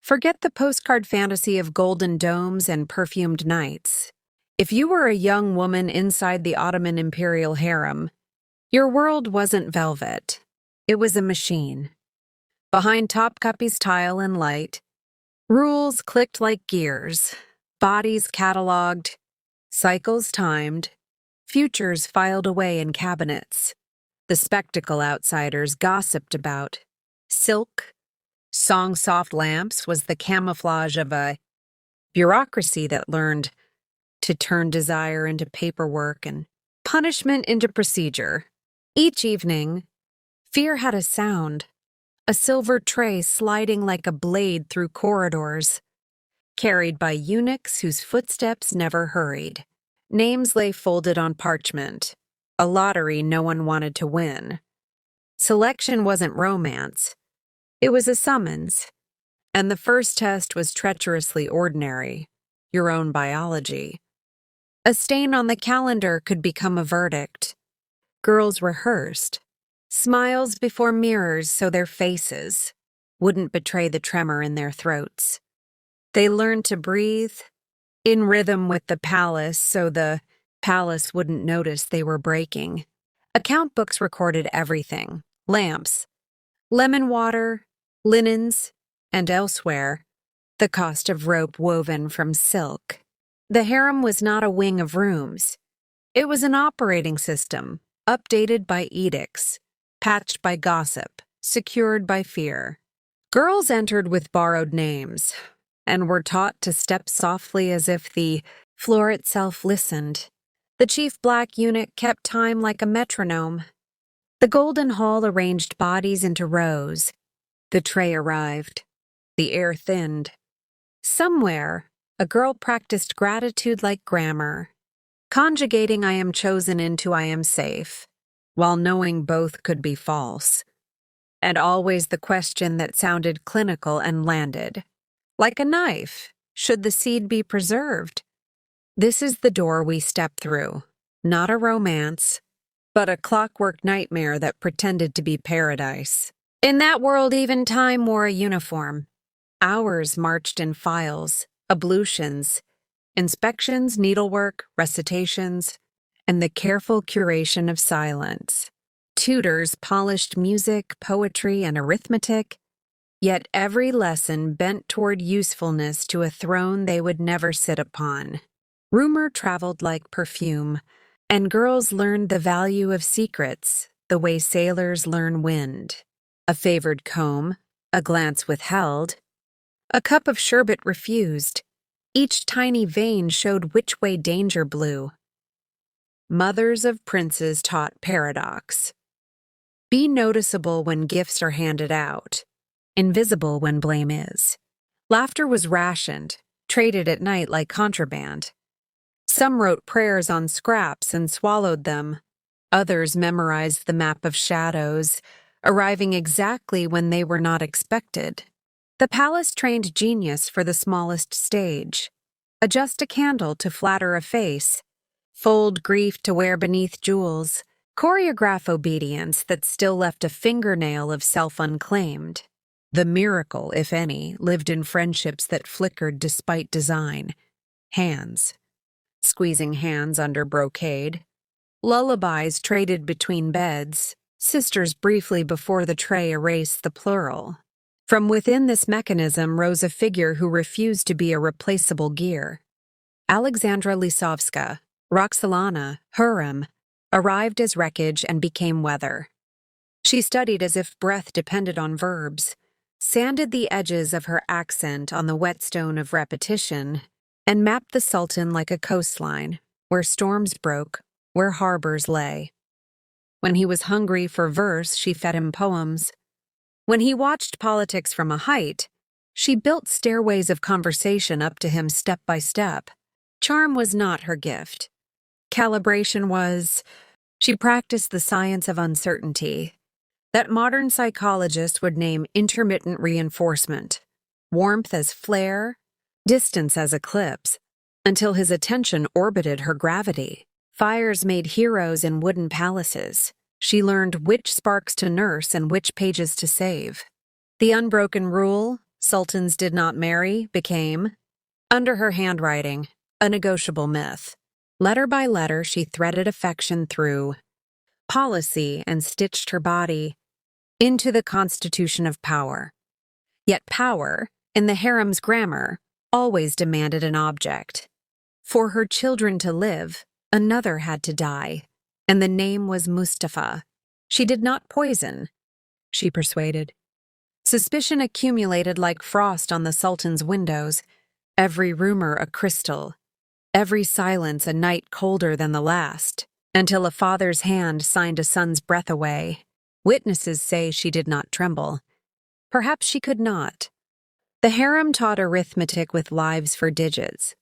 Forget the postcard fantasy of golden domes and perfumed nights. If you were a young woman inside the Ottoman Imperial Harem, your world wasn't velvet. It was a machine. Behind Topkapi's tile and light, rules clicked like gears, bodies catalogued, cycles timed, futures filed away in cabinets. The spectacle outsiders gossiped about. Silk, song-soft lamps was the camouflage of a bureaucracy that learned to turn desire into paperwork and punishment into procedure. Each evening, fear had a sound, a silver tray sliding like a blade through corridors, carried by eunuchs whose footsteps never hurried. Names lay folded on parchment, a lottery no one wanted to win. Selection wasn't romance. It was a summons, and the first test was treacherously ordinary, your own biology. A stain on the calendar could become a verdict. Girls rehearsed, smiles before mirrors so their faces wouldn't betray the tremor in their throats. They learned to breathe, in rhythm with the palace so the palace wouldn't notice they were breaking. Account books recorded everything: lamps, lemon water, linens, and elsewhere, the cost of rope woven from silk. The harem was not a wing of rooms. It was an operating system, updated by edicts, patched by gossip, secured by fear. Girls entered with borrowed names, and were taught to step softly as if the floor itself listened. The chief black eunuch kept time like a metronome. The golden hall arranged bodies into rows. The tray arrived. The air thinned. Somewhere, a girl practiced gratitude like grammar, conjugating I am chosen into I am safe, while knowing both could be false. And always the question that sounded clinical and landed. Like a knife, should the seed be preserved? This is the door we step through, not a romance, but a clockwork nightmare that pretended to be paradise. In that world, even time wore a uniform. Hours marched in files, ablutions, inspections, needlework, recitations, and the careful curation of silence. Tutors polished music, poetry, and arithmetic, yet every lesson bent toward usefulness to a throne they would never sit upon. Rumor traveled like perfume, and girls learned the value of secrets the way sailors learn wind. A favored comb, a glance withheld, a cup of sherbet refused. Each tiny vein showed which way danger blew. Mothers of princes taught paradox. Be noticeable when gifts are handed out, invisible when blame is. Laughter was rationed, traded at night like contraband. Some wrote prayers on scraps and swallowed them. Others memorized the map of shadows, arriving exactly when they were not expected. The palace trained genius for the smallest stage. Adjust a candle to flatter a face. Fold grief to wear beneath jewels. Choreograph obedience that still left a fingernail of self unclaimed. The miracle, if any, lived in friendships that flickered despite design. Hands. Squeezing hands under brocade. Lullabies traded between beds. Sisters briefly before the tray erased the plural. From within this mechanism rose a figure who refused to be a replaceable gear. Alexandra Lisovska, Roxelana, Hürrem, arrived as wreckage and became weather. She studied as if breath depended on verbs, sanded the edges of her accent on the whetstone of repetition, and mapped the Sultan like a coastline, where storms broke, where harbors lay. When he was hungry for verse, she fed him poems. When he watched politics from a height, she built stairways of conversation up to him step by step. Charm was not her gift. Calibration was. She practiced the science of uncertainty, that modern psychologists would name intermittent reinforcement, warmth as flare, distance as eclipse, until his attention orbited her gravity. Fires made heroes in wooden palaces. She learned which sparks to nurse and which pages to save. The unbroken rule, sultans did not marry became, under her handwriting, a negotiable myth. Letter by letter, she threaded affection through policy and stitched her body into the constitution of power. Yet power, in the harem's grammar, always demanded an object. For her children to live, another had to die, and the name was Mustafa. She did not poison, she persuaded. Suspicion accumulated like frost on the sultan's windows, every rumor a crystal, every silence a night colder than the last, until a father's hand signed a son's breath away. Witnesses say she did not tremble. Perhaps she could not. The harem taught arithmetic with lives for digits,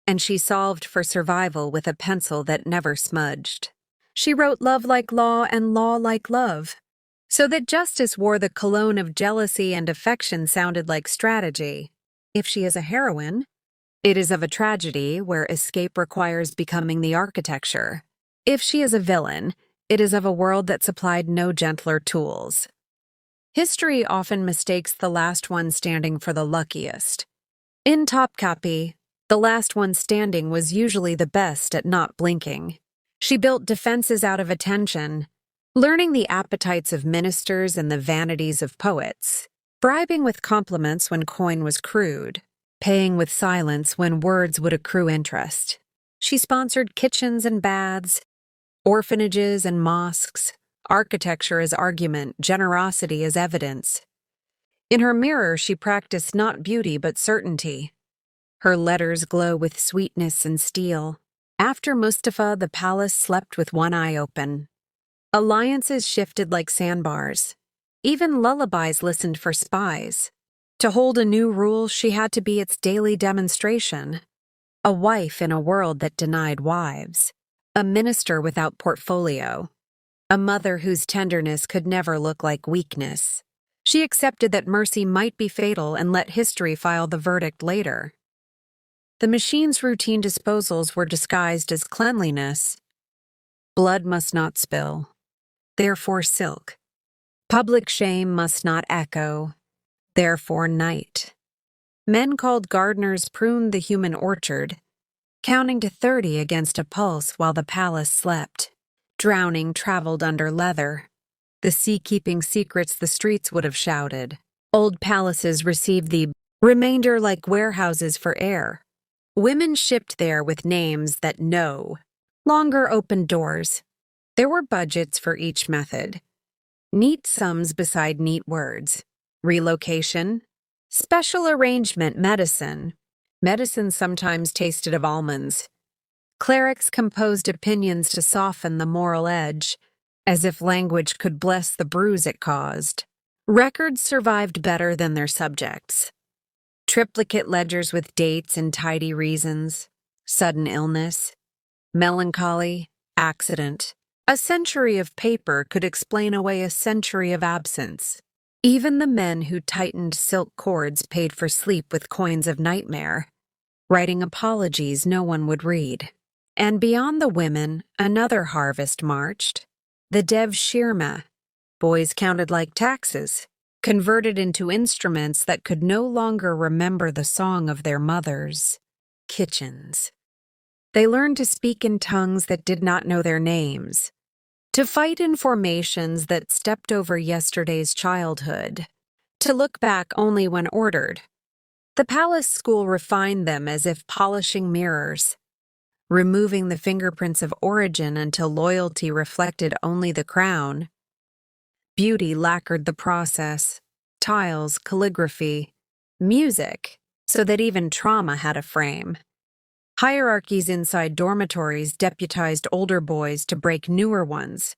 and she solved for survival with a pencil that never smudged. She wrote love like law and law like love, so that justice wore the cologne of jealousy and affection sounded like strategy. If she is a heroine, it is of a tragedy where escape requires becoming the architecture. If she is a villain, it is of a world that supplied no gentler tools. History often mistakes the last one standing for the luckiest. In Topkapi, the last one standing was usually the best at not blinking. She built defenses out of attention, learning the appetites of ministers and the vanities of poets, bribing with compliments when coin was crude, paying with silence when words would accrue interest. She sponsored kitchens and baths, orphanages and mosques, architecture as argument, generosity as evidence. In her mirror, she practiced not beauty but certainty. Her letters glow with sweetness and steel. After Mustafa, the palace slept with one eye open. Alliances shifted like sandbars. Even lullabies listened for spies. To hold a new rule, she had to be its daily demonstration. A wife in a world that denied wives. A minister without portfolio. A mother whose tenderness could never look like weakness. She accepted that mercy might be fatal and let history file the verdict later. The machine's routine disposals were disguised as cleanliness. Blood must not spill, therefore silk. Public shame must not echo, therefore night. Men called gardeners pruned the human orchard, counting to 30 against a pulse while the palace slept. Drowning traveled under leather. The sea-keeping secrets the streets would have shouted. Old palaces received the remainder like warehouses for air. Women shipped there with names that no longer opened doors. There were budgets for each method. Neat sums beside neat words. Relocation, special arrangement medicine. Medicine sometimes tasted of almonds. Clerics composed opinions to soften the moral edge, as if language could bless the bruise it caused. Records survived better than their subjects. Triplicate ledgers with dates and tidy reasons, sudden illness, melancholy, accident. A century of paper could explain away a century of absence. Even the men who tightened silk cords paid for sleep with coins of nightmare, writing apologies no one would read. And beyond the women, another harvest marched. The dev shirma, boys counted like taxes, converted into instruments that could no longer remember the song of their mothers. Kitchens. They learned to speak in tongues that did not know their names, to fight in formations that stepped over yesterday's childhood, to look back only when ordered. The palace school refined them as if polishing mirrors, removing the fingerprints of origin until loyalty reflected only the crown. Beauty lacquered the process, tiles, calligraphy, music, so that even trauma had a frame. Hierarchies inside dormitories deputized older boys to break newer ones.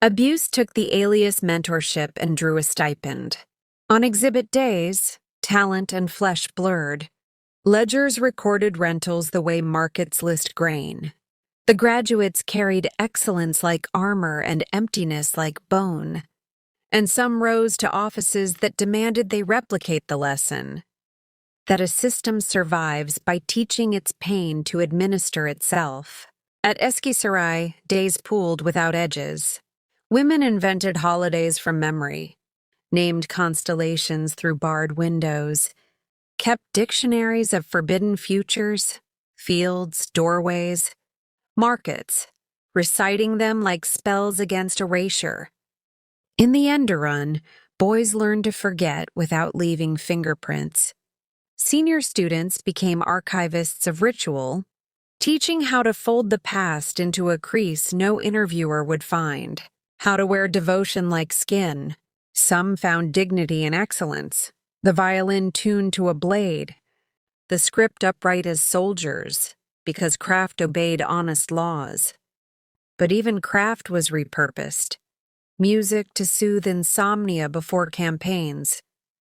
Abuse took the alias mentorship and drew a stipend. On exhibit days, talent and flesh blurred. Ledgers recorded rentals the way markets list grain. The graduates carried excellence like armor and emptiness like bone. And some rose to offices that demanded they replicate the lesson. That a system survives by teaching its pain to administer itself. At Eskişehir, days pooled without edges. Women invented holidays from memory. named constellations through barred windows, kept dictionaries of forbidden futures, fields, doorways, markets, reciting them like spells against erasure. In the Enderun, boys learned to forget without leaving fingerprints. Senior students became archivists of ritual, teaching how to fold the past into a crease no interviewer would find, how to wear devotion like skin. Some found dignity in excellence, the violin tuned to a blade, the script upright as soldiers, because craft obeyed honest laws. But even craft was repurposed. Music to soothe insomnia before campaigns,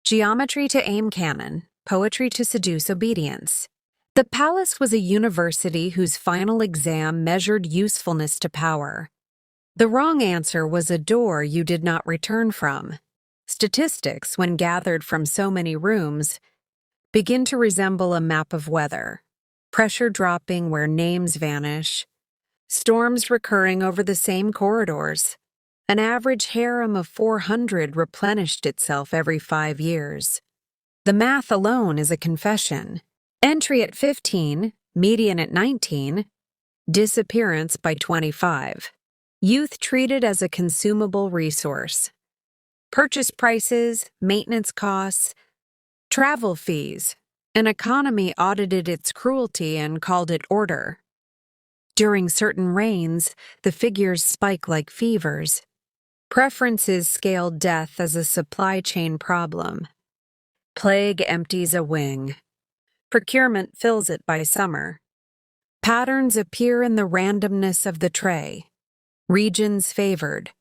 geometry to aim cannon, poetry to seduce obedience. The palace was a university whose final exam measured usefulness to power. The wrong answer was a door you did not return from. Statistics, when gathered from so many rooms, begin to resemble a map of weather. Pressure dropping where names vanish, storms recurring over the same corridors. An average harem of 400 replenished itself every 5 years. The math alone is a confession. Entry at 15, median at 19, disappearance by 25. Youth treated as a consumable resource. Purchase prices, maintenance costs, travel fees. An economy audited its cruelty and called it order. During certain reigns, the figures spike like fevers. Preferences scaled death as a supply chain problem. Plague empties a wing. Procurement fills it by summer. Patterns appear in the randomness of the tray. Regions favored.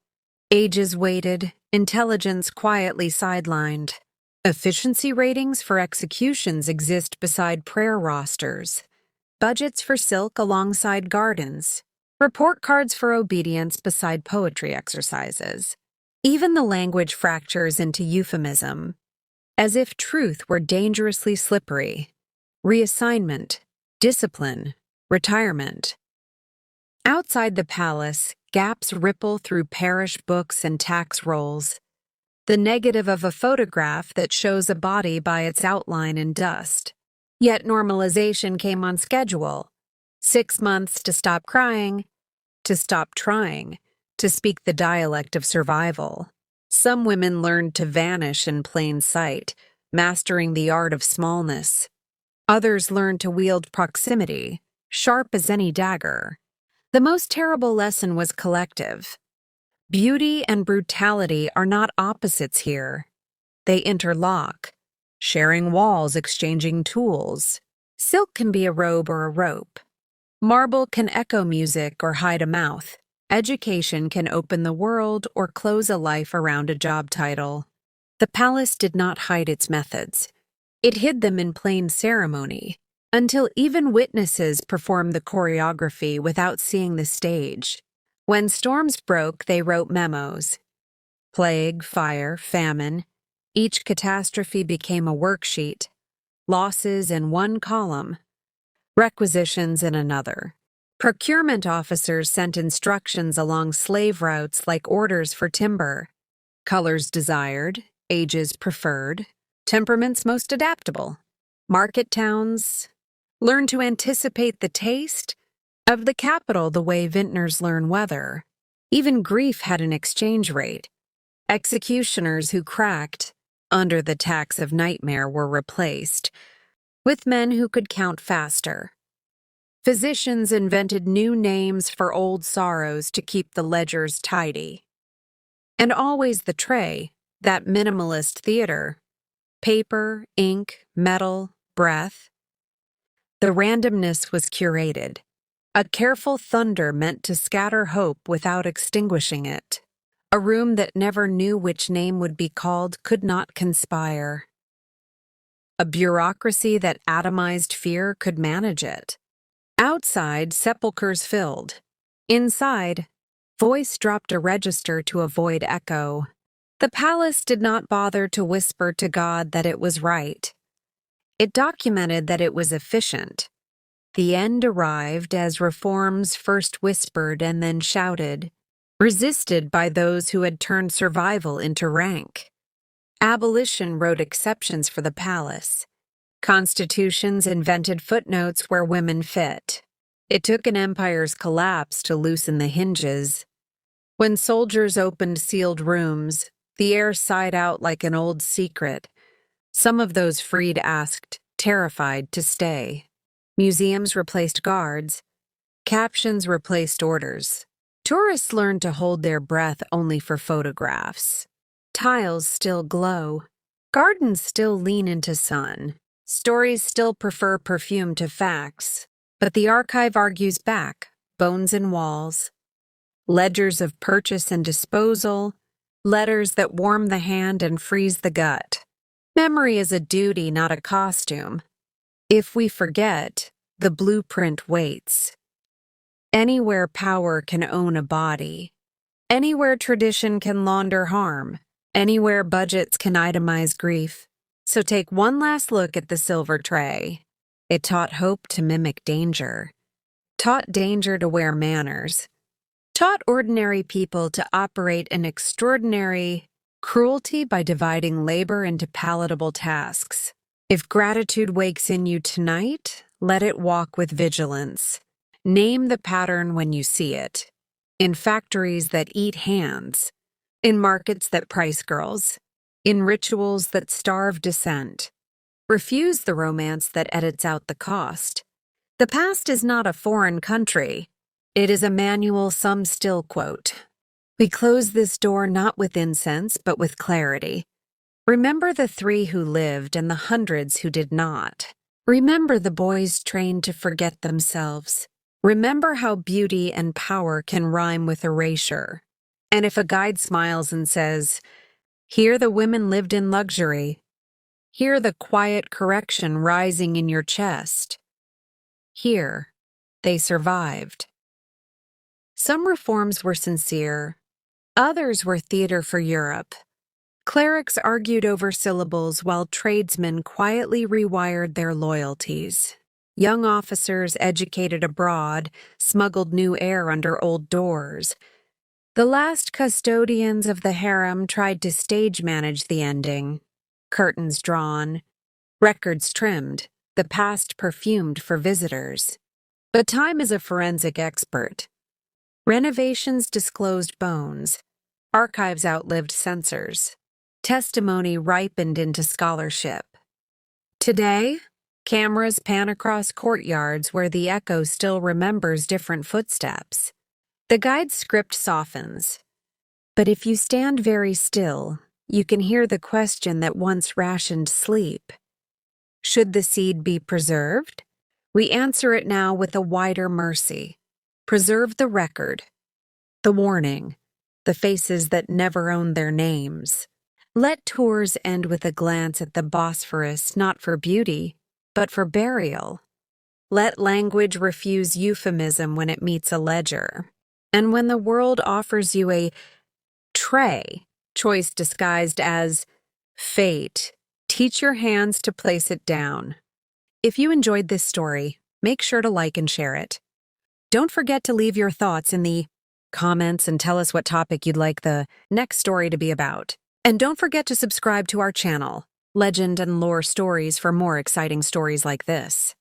Ages weighted. Intelligence quietly sidelined. Efficiency ratings for executions exist beside prayer rosters. Budgets for silk alongside gardens. Report cards for obedience beside poetry exercises. Even the language fractures into euphemism, as if truth were dangerously slippery. Reassignment, discipline, retirement. Outside the palace, gaps ripple through parish books and tax rolls. The negative of a photograph that shows a body by its outline in dust. Yet normalization came on schedule. 6 months to stop crying, to stop trying, to speak the dialect of survival. Some women learned to vanish in plain sight, mastering the art of smallness. Others learned to wield proximity, sharp as any dagger. The most terrible lesson was collective. Beauty and brutality are not opposites here. They interlock, sharing walls, exchanging tools. Silk can be a robe or a rope. Marble can echo music or hide a mouth. Education can open the world or close a life around a job title. The palace did not hide its methods. It hid them in plain ceremony, until even witnesses performed the choreography without seeing the stage. When storms broke, they wrote memos. Plague, fire, famine. Each catastrophe became a worksheet. Losses in one column. Requisitions in another. Procurement officers sent instructions along slave routes like orders for timber. Colors desired, ages preferred, temperaments most adaptable. Market towns learn to anticipate the taste of the capital the way vintners learn weather. Even grief had an exchange rate. Executioners who cracked under the tax of nightmare were replaced with men who could count faster. Physicians invented new names for old sorrows to keep the ledgers tidy. And always the tray, that minimalist theater. Paper, ink, metal, breath. The randomness was curated. A careful thunder meant to scatter hope without extinguishing it. A room that never knew which name would be called could not conspire. A bureaucracy that atomized fear could manage it. Outside, sepulchres filled. Inside, voice dropped a register to avoid echo. The palace did not bother to whisper to God that it was right. It documented that it was efficient. The end arrived as reforms first whispered and then shouted, resisted by those who had turned survival into rank. Abolition wrote exceptions for the palace. Constitutions invented footnotes where women fit. It took an empire's collapse to loosen the hinges. When soldiers opened sealed rooms, the air sighed out like an old secret. Some of those freed asked, terrified, to stay. Museums replaced guards. Captions replaced orders. Tourists learned to hold their breath only for photographs. Tiles still glow. Gardens still lean into sun. Stories still prefer perfume to facts. But the archive argues back, bones and walls. Ledgers of purchase and disposal. Letters that warm the hand and freeze the gut. Memory is a duty, not a costume. If we forget, the blueprint waits. Anywhere power can own a body. Anywhere tradition can launder harm. Anywhere budgets can itemize grief. So take one last look at the silver tray. It taught hope to mimic danger. Taught danger to wear manners. Taught ordinary people to operate in extraordinary cruelty by dividing labor into palatable tasks. If gratitude wakes in you tonight, let it walk with vigilance. Name the pattern when you see it. In factories that eat hands. In markets that price girls. In rituals that starve dissent. Refuse the romance that edits out the cost. The past is not a foreign country. It is a manual some still quote. We close this door not with incense, but with clarity. Remember the 3 who lived and the hundreds who did not. Remember the boys trained to forget themselves. Remember how beauty and power can rhyme with erasure. And if a guide smiles and says, "Here the women lived in luxury. Hear the quiet correction rising in your chest. Here, they survived." Some reforms were sincere. Others were theater for Europe. Clerics argued over syllables while tradesmen quietly rewired their loyalties. Young officers educated abroad smuggled new air under old doors. The last custodians of the harem tried to stage manage the ending. Curtains drawn, records trimmed, the past perfumed for visitors. But time is a forensic expert. Renovations disclosed bones. Archives outlived censors. Testimony ripened into scholarship. Today, cameras pan across courtyards where the echo still remembers different footsteps. The guide's script softens. But if you stand very still, you can hear the question that once rationed sleep. Should the seed be preserved? We answer it now with a wider mercy. Preserve the record, the warning, the faces that never owned their names. Let tours end with a glance at the Bosphorus, not for beauty, but for burial. Let language refuse euphemism when it meets a ledger. And when the world offers you a tray, choice disguised as fate, teach your hands to place it down. If you enjoyed this story, make sure to like and share it. Don't forget to leave your thoughts in the comments and tell us what topic you'd like the next story to be about. And don't forget to subscribe to our channel, Legend and Lore Stories, for more exciting stories like this.